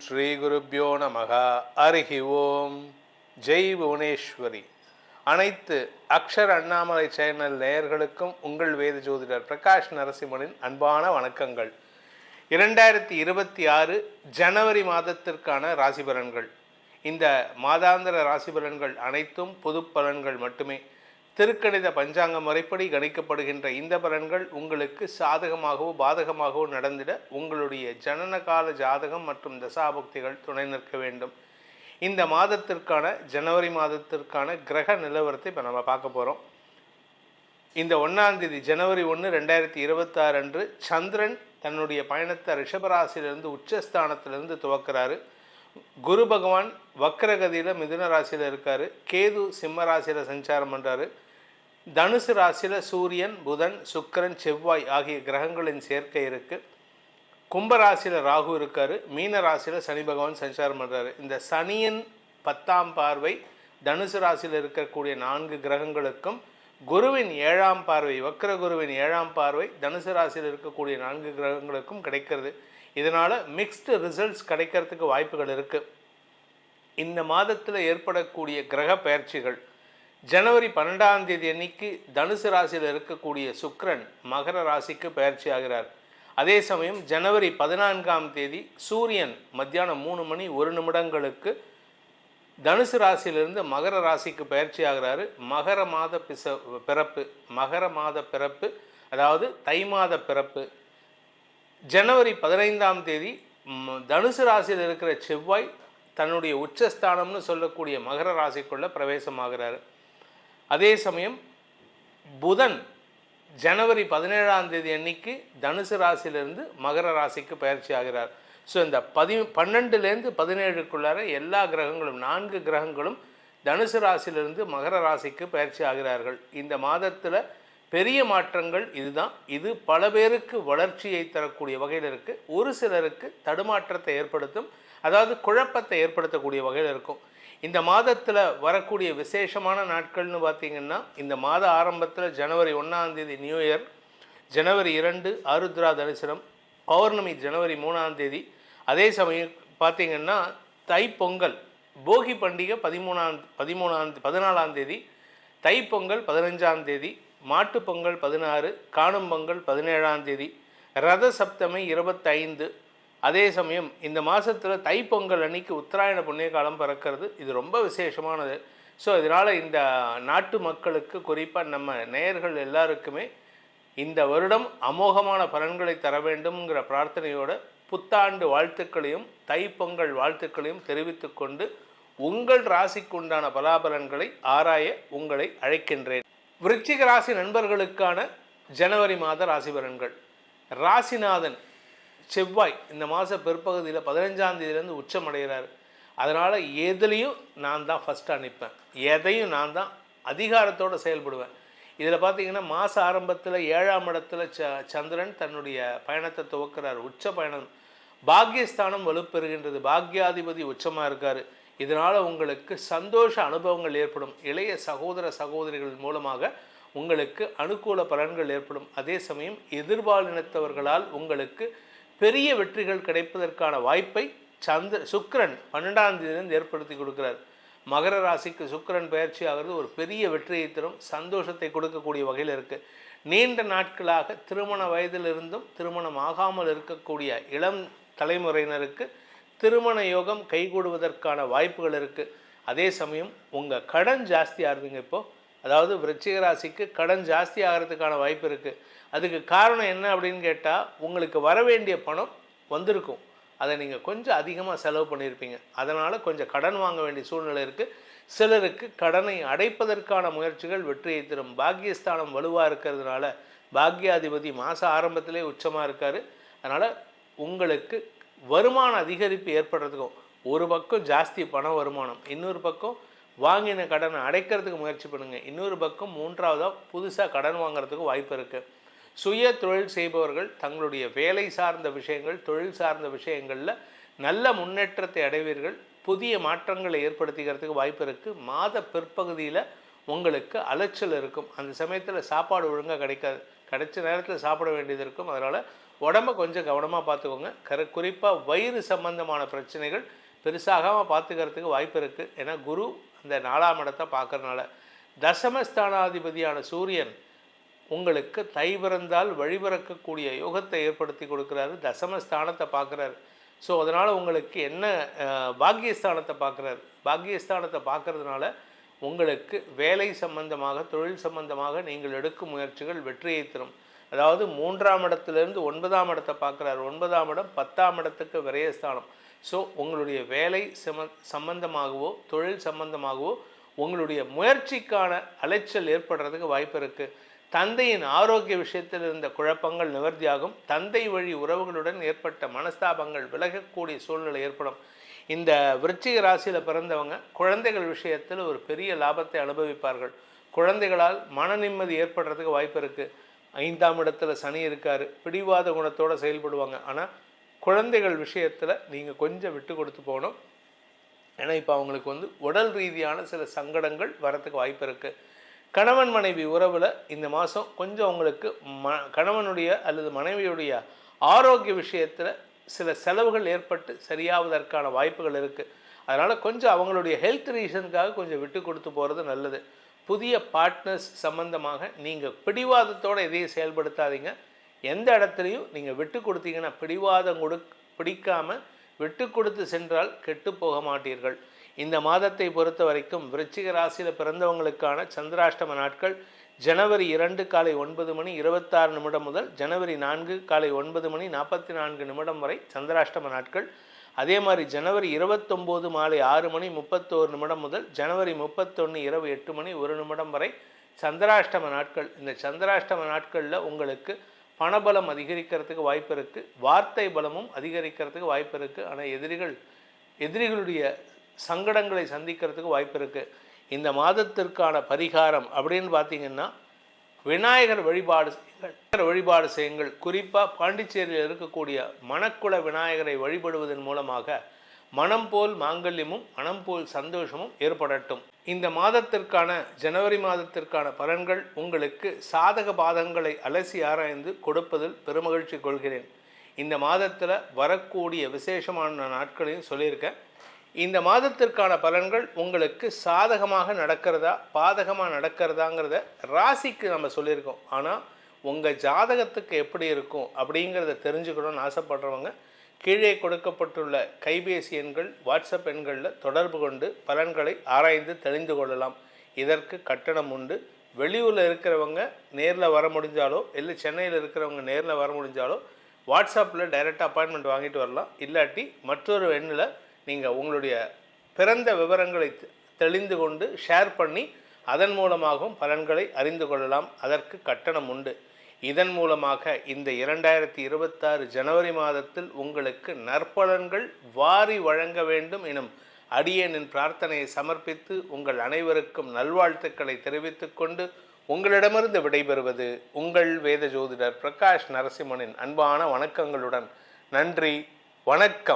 ஸ்ரீ குருப்யோ நமக. ஹரிஹி ஓம். ஜெய் புவனேஸ்வரி. அனைத்து அக்ஷர் அண்ணாமலை சேனல் நேயர்களுக்கும் உங்கள் வேத ஜோதிடர் பிரகாஷ் நரசிம்மனின் அன்பான வணக்கங்கள். 2026 ஜனவரி மாதத்திற்கான ராசி பலன்கள். இந்த மாதாந்திர ராசி பலன்கள் அனைத்தும் பொது பலன்கள் மட்டுமே. திருக்கணித பஞ்சாங்க முறைப்படி கணிக்கப்படுகின்ற இந்த பலன்கள் உங்களுக்கு சாதகமாகவோ பாதகமாகவோ நடந்திட உங்களுடைய ஜனனகால ஜாதகம் மற்றும் தசாபக்திகள் துணை நிற்க வேண்டும். இந்த மாதத்திற்கான ஜனவரி மாதத்திற்கான கிரக நிலவரத்தை இப்போ நம்ம பார்க்க போகிறோம். இந்த 1ஆம் தேதி ஜனவரி 1, 2026 அன்று சந்திரன் தன்னுடைய பயணத்தை ரிஷபராசியிலிருந்து உச்சஸ்தானத்திலிருந்து துவக்கிறாரு. குரு பகவான் வக்ரகதியில் மிதுன ராசியில் இருக்கார். கேது சிம்ம ராசியில் சஞ்சாரம் பண்ணுறாரு. தனுசு ராசியில் சூரியன், புதன், சுக்கிரன், செவ்வாய் ஆகிய கிரகங்களின் சேர்க்கை இருக்குது. கும்பராசியில் ராகு இருக்கார். மீன ராசியில் சனி பகவான் சஞ்சாரம் பண்ணுறாரு. இந்த சனியின் 10ஆம் பார்வை தனுசு ராசியில் இருக்கக்கூடிய 4 கிரகங்களுக்கும், குருவின் 7ஆம் பார்வை, வக்ர குருவின் 7ஆம் பார்வை தனுசு ராசியில் இருக்கக்கூடிய 4 கிரகங்களுக்கும் கிடைக்கிறது. இதனால் மிக்ஸ்டு ரிசல்ட்ஸ் கிடைக்கிறதுக்கு வாய்ப்புகள் இருக்குது. இந்த மாதத்தில் ஏற்படக்கூடிய கிரக பயிற்சிகள், ஜனவரி 12ஆம் தேதி அன்னைக்கு தனுசு ராசியில் இருக்கக்கூடிய சுக்கிரன் மகர ராசிக்கு பயிற்சி ஆகிறார். அதே சமயம் ஜனவரி 14ஆம் தேதி சூரியன் மத்தியானம் 3:01 தனுசு ராசியிலிருந்து மகர ராசிக்கு பயிற்சி ஆகிறாரு. மகர மாத பிறப்பு அதாவது தை மாத பிறப்பு. ஜனவரி 15ஆம் தேதி தனுசு ராசியில் இருக்கிற செவ்வாய் தன்னுடைய உச்சஸ்தானம்னு சொல்லக்கூடிய மகர ராசிக்குள்ள பிரவேசமாகிறாரு. அதே சமயம் புதன் ஜனவரி 17ஆம் தேதி அன்னைக்கு தனுசு ராசியிலிருந்து மகர ராசிக்கு பயிற்சி ஆகிறார். ஸோ இந்த 12லேருந்து 17க்குள்ளார எல்லா கிரகங்களும் 4 கிரகங்களும் தனுசு ராசியிலிருந்து மகர ராசிக்கு பயிற்சி ஆகிறார்கள். இந்த மாதத்தில் பெரிய மாற்றங்கள் இதுதான். இது பல பேருக்கு வளர்ச்சியை தரக்கூடிய வகையில் இருக்குது. ஒரு சிலருக்கு தடுமாற்றத்தை ஏற்படுத்தும், அதாவது குழப்பத்தை ஏற்படுத்தக்கூடிய வகையில் இருக்கும். இந்த மாதத்தில் வரக்கூடிய விசேஷமான நாட்கள்னு பார்த்திங்கன்னா, இந்த மாத ஆரம்பத்தில் ஜனவரி 1ஆம் தேதி நியூ இயர், ஜனவரி 2 ஆருத்ரா தரிசனம், பௌர்ணமி ஜனவரி 3ஆம் தேதி. அதே சமயம் பார்த்திங்கன்னா தைப்பொங்கல், போகி பண்டிகை 14ஆம் தேதி, தைப்பொங்கல் 15ஆம் தேதி, மாட்டுப்பொங்கல் 16, காணும் பொங்கல் 17ஆம் தேதி, ரத சப்தமி 25. அதே சமயம் இந்த மாதத்தில் தைப்பொங்கல் அன்னைக்கு உத்தராயண புண்ணிய காலம் பிறக்கிறது. இது ரொம்ப விசேஷமானது. ஸோ இதனால் இந்த நாட்டு மக்களுக்கு, குறிப்பாக நம்ம நேயர்கள் எல்லாருக்குமே இந்த வருடம் அமோகமான பலன்களை தர வேண்டும்ங்கிற பிரார்த்தனையோட புத்தாண்டு வாழ்த்துக்களையும் தைப்பொங்கல் வாழ்த்துக்களையும் தெரிவித்து கொண்டு உங்கள் ராசிக்கு உண்டான பலாபலன்களை ஆராய உங்களை அழைக்கின்றேன். விருச்சிக ராசி நண்பர்களுக்கான ஜனவரி மாத ராசி பலன்கள். ராசிநாதன் செவ்வாய் இந்த மாத பிற்பகுதியில் 15ஆம் தேதியிலேருந்து உச்சமடைகிறார். அதனால் எதுலேயும் நான் தான் ஃபஸ்ட்டாக நிற்பேன், எதையும் நான் தான் அதிகாரத்தோடு செயல்படுவேன். இதில் பார்த்திங்கன்னா மாத ஆரம்பத்தில் 7ஆம் இடத்துல சந்திரன் தன்னுடைய பயணத்தை துவக்கிறார். உச்ச பயணம். பாக்யஸ்தானம் வலுப்பெறுகின்றது. பாக்யாதிபதி உச்சமாக இருக்கார். இதனால் உங்களுக்கு சந்தோஷ அனுபவங்கள் ஏற்படும். இளைய சகோதர சகோதரிகள் மூலமாக உங்களுக்கு அனுகூல பலன்கள் ஏற்படும். அதே சமயம் எதிர்பாலினத்தவர்களால் உங்களுக்கு பெரிய வெற்றிகள் கிடைப்பதற்கான வாய்ப்பை சுக்கிரன் 12ஆம் தேதியிலிருந்து ஏற்படுத்தி கொடுக்கிறார். மகர ராசிக்கு சுக்கிரன் பயிற்சி ஆகிறது ஒரு பெரிய வெற்றியை தரும், சந்தோஷத்தை கொடுக்கக்கூடிய வகையில் இருக்குது. நீண்ட நாட்களாக திருமண வயதிலிருந்தும் திருமணம் ஆகாமல் இருக்கக்கூடிய இளம் தலைமுறையினருக்கு திருமண யோகம் கைகூடுவதற்கான வாய்ப்புகள் இருக்குது. அதே சமயம் உங்கள் கடன் ஜாஸ்தி ஆகுதுங்க. இப்போது அதாவது விருச்சிக ராசிக்கு கடன் ஜாஸ்தி ஆகிறதுக்கான வாய்ப்பு இருக்குது. அதுக்கு காரணம் என்ன அப்படின்னு கேட்டால், உங்களுக்கு வர வேண்டிய பணம் வந்திருக்கும், அதை நீங்கள் கொஞ்சம் அதிகமாக செலவு பண்ணியிருப்பீங்க. அதனால் கொஞ்சம் கடன் வாங்க வேண்டிய சூழ்நிலை இருக்குது. சிலருக்கு கடனை அடைப்பதற்கான முயற்சிகள் வெற்றியை தரும். பாக்யஸ்தானம் வலுவாக இருக்கிறதுனால பாக்யாதிபதி மாத ஆரம்பத்திலே உச்சமாக இருக்கார். அதனால் உங்களுக்கு வருமான அதிகரிப்பு ஏற்படுறதுக்கும், ஒரு பக்கம் ஜாஸ்தி பண வருமானம், இன்னொரு பக்கம் வாங்கின கடனை அடைக்கிறதுக்கு முயற்சி பண்ணுங்கள். இன்னொரு பக்கம் மூன்றாவதாக புதுசாக கடன் வாங்கிறதுக்கு வாய்ப்பு இருக்குது. சுய தொழில் செய்பவர்கள் தங்களுடைய வேலை சார்ந்த விஷயங்கள், தொழில் சார்ந்த விஷயங்களில் நல்ல முன்னேற்றத்தை அடைவீர்கள். புதிய மாற்றங்களை ஏற்படுத்திக்கிறதுக்கு வாய்ப்பு இருக்குது. மாத பிற்பகுதியில் உங்களுக்கு அலைச்சல் இருக்கும். அந்த சமயத்தில் சாப்பாடு ஒழுங்காக கிடைக்காது. கிடைச்ச நேரத்தில் சாப்பிட வேண்டியது இருக்கும். அதனால் உடம்பை கொஞ்சம் கவனமாக பார்த்துக்கோங்க. குறிப்பாக வயிறு சம்பந்தமான பிரச்சனைகள் பெருசாகாமல் பார்த்துக்கிறதுக்கு வாய்ப்பு இருக்குது. ஏன்னா குரு அந்த 4ஆம் இடத்தை பார்க்கறனால. தசமஸ்தானாதிபதியான சூரியன் உங்களுக்கு தை பிறந்தால் வழிபிறக்கக்கூடிய யோகத்தை ஏற்படுத்தி கொடுக்குறாரு. தசமஸ்தானத்தை பார்க்குறாரு. ஸோ அதனால் உங்களுக்கு என்ன பாக்கியஸ்தானத்தை பார்க்குறாரு. பாக்கியஸ்தானத்தை பார்க்கறதுனால உங்களுக்கு வேலை சம்பந்தமாக, தொழில் சம்பந்தமாக நீங்கள் எடுக்கும் முயற்சிகள் வெற்றியை தரும். அதாவது 3ஆம் இடத்துலேருந்து 9ஆம் இடத்தை பார்க்குறாரு. 9ஆம் இடம் 10ஆம் இடத்துக்கு விரயஸ்தானம். ஸோ உங்களுடைய வேலை சம்பந்தமாகவோ தொழில் சம்பந்தமாகவோ உங்களுடைய முயற்சிக்கான அலைச்சல் ஏற்படுறதுக்கு வாய்ப்பு இருக்குது. தந்தையின் ஆரோக்கிய விஷயத்தில் இருந்த குழப்பங்கள் நிவர்த்தியாகும். தந்தை வழி உறவுகளுடன் ஏற்பட்ட மனஸ்தாபங்கள் விலகக்கூடிய சூழ்நிலை ஏற்படும். இந்த விருச்சிக ராசியில் பிறந்தவங்க குழந்தைகள் விஷயத்தில் ஒரு பெரிய லாபத்தை அனுபவிப்பார்கள். குழந்தைகளால் மன நிம்மதி ஏற்படுறதுக்கு வாய்ப்பு இருக்குது. 5ஆம் இடத்துல சனி இருக்கார். பிடிவாத குணத்தோடு செயல்படுவாங்க. ஆனால் குழந்தைகள் விஷயத்தில் நீங்கள் கொஞ்சம் விட்டு கொடுத்து போகணும். ஏன்னா இப்போ அவங்களுக்கு உடல் ரீதியான சில சங்கடங்கள் வரத்துக்கு வாய்ப்பு இருக்குது. கணவன் மனைவி உறவில் இந்த மாதம் கொஞ்சம் அவங்களுக்கு கணவனுடைய அல்லது மனைவியுடைய ஆரோக்கிய விஷயத்தில் சில செலவுகள் ஏற்பட்டு சரியாவதற்கான வாய்ப்புகள் இருக்குது. அதனால் கொஞ்சம் அவங்களுடைய ஹெல்த் ரீசனுக்காக கொஞ்சம் விட்டு கொடுத்து போகிறது நல்லது. புதிய பார்ட்னர்ஸ் சம்பந்தமாக நீங்கள் பிடிவாதத்தோடு எதையும் செயல்படுத்தாதீங்க. எந்த இடத்துலையும் நீங்கள் விட்டு கொடுத்தீங்கன்னா பிடிவாதம் பிடிக்காமல் விட்டு கொடுத்து சென்றால் கெட்டு போக மாட்டீர்கள். இந்த மாதத்தை பொறுத்த வரைக்கும் விருச்சிக ராசியில் பிறந்தவங்களுக்கான சந்திராஷ்டம நாட்கள் ஜனவரி 2 காலை 9 மணி 26 நிமிடம் முதல் ஜனவரி 4 காலை 9 மணி 44 நிமிடம் வரை சந்திராஷ்டம நாட்கள். அதே மாதிரி ஜனவரி 29 மாலை 6 மணி 31 நிமிடம் முதல் ஜனவரி 31 இரவு 8 மணி 1 நிமிடம் வரை சந்திராஷ்டம நாட்கள். இந்த சந்திராஷ்டம நாட்களில் உங்களுக்கு பணபலம் அதிகரிக்கிறதுக்கு வாய்ப்பு இருக்குது. வார்த்தை பலமும் அதிகரிக்கிறதுக்கு வாய்ப்பு இருக்குது. ஆனால் எதிரிகளுடைய சங்கடங்களை சந்திக்கிறதுக்கு வாய்ப்பு இருக்குது. இந்த மாதத்திற்கான பரிகாரம் அப்படின்னு பார்த்திங்கன்னா விநாயகர் வழிபாடு செய்யுங்கள். குறிப்பாக பாண்டிச்சேரியில் இருக்கக்கூடிய மணக்குள விநாயகரை வழிபடுவதன் மூலமாக மனம் போல் மாங்கல்யமும் மனம் போல் சந்தோஷமும் ஏற்படட்டும். இந்த மாதத்திற்கான ஜனவரி மாதத்திற்கான பலன்கள் உங்களுக்கு சாதக பாதங்களை அலசி ஆராய்ந்து கொடுப்பதில் பெருமகிழ்ச்சி கொள்கிறேன். இந்த மாதத்தில் வரக்கூடிய விசேஷமான நாட்களையும் சொல்லியிருக்கேன். இந்த மாதத்திற்கான பலன்கள் உங்களுக்கு சாதகமாக நடக்கிறதா பாதகமாக நடக்கிறதாங்கிறத ராசிக்கு நம்ம சொல்லியிருக்கோம். ஆனால் உங்கள் ஜாதகத்துக்கு எப்படி இருக்கும் அப்படிங்கிறத தெரிஞ்சுக்கணும்னு ஆசைப்படுறவங்க கீழே கொடுக்கப்பட்டுள்ள கைபேசி எண்கள், வாட்ஸ்அப் எண்களில் தொடர்பு கொண்டு பலன்களை ஆராய்ந்து தெரிந்து கொள்ளலாம். இதற்கு கட்டணம் உண்டு. வெளியூரில் இருக்கிறவங்க நேரில் வர முடிஞ்சாலோ இல்லை சென்னையில் இருக்கிறவங்க நேரில் வர முடிஞ்சாலோ வாட்ஸ்அப்பில் டைரெக்டாக அப்பாயின்மெண்ட் வாங்கிட்டு வரலாம். இல்லாட்டி மற்றொரு எண்ணில் நீங்கள் உங்களுடைய பிறந்த விவரங்களை தெளிந்து கொண்டு ஷேர் பண்ணி அதன் மூலமாகவும் பலன்களை அறிந்து கொள்ளலாம். அதற்கு கட்டணம் உண்டு. இதன் மூலமாக இந்த 2026 ஜனவரி மாதத்தில் உங்களுக்கு நற்பலன்கள் வாரி வழங்க வேண்டும் எனும் அடியேனின் பிரார்த்தனையை சமர்ப்பித்து உங்கள் அனைவருக்கும் நல்வாழ்த்துக்களை தெரிவித்துக் கொண்டு உங்களிடமிருந்து விடைபெறுவது உங்கள் வேத ஜோதிடர் பிரகாஷ் நரசிம்மனின் அன்பான வணக்கங்களுடன். நன்றி, வணக்கம்.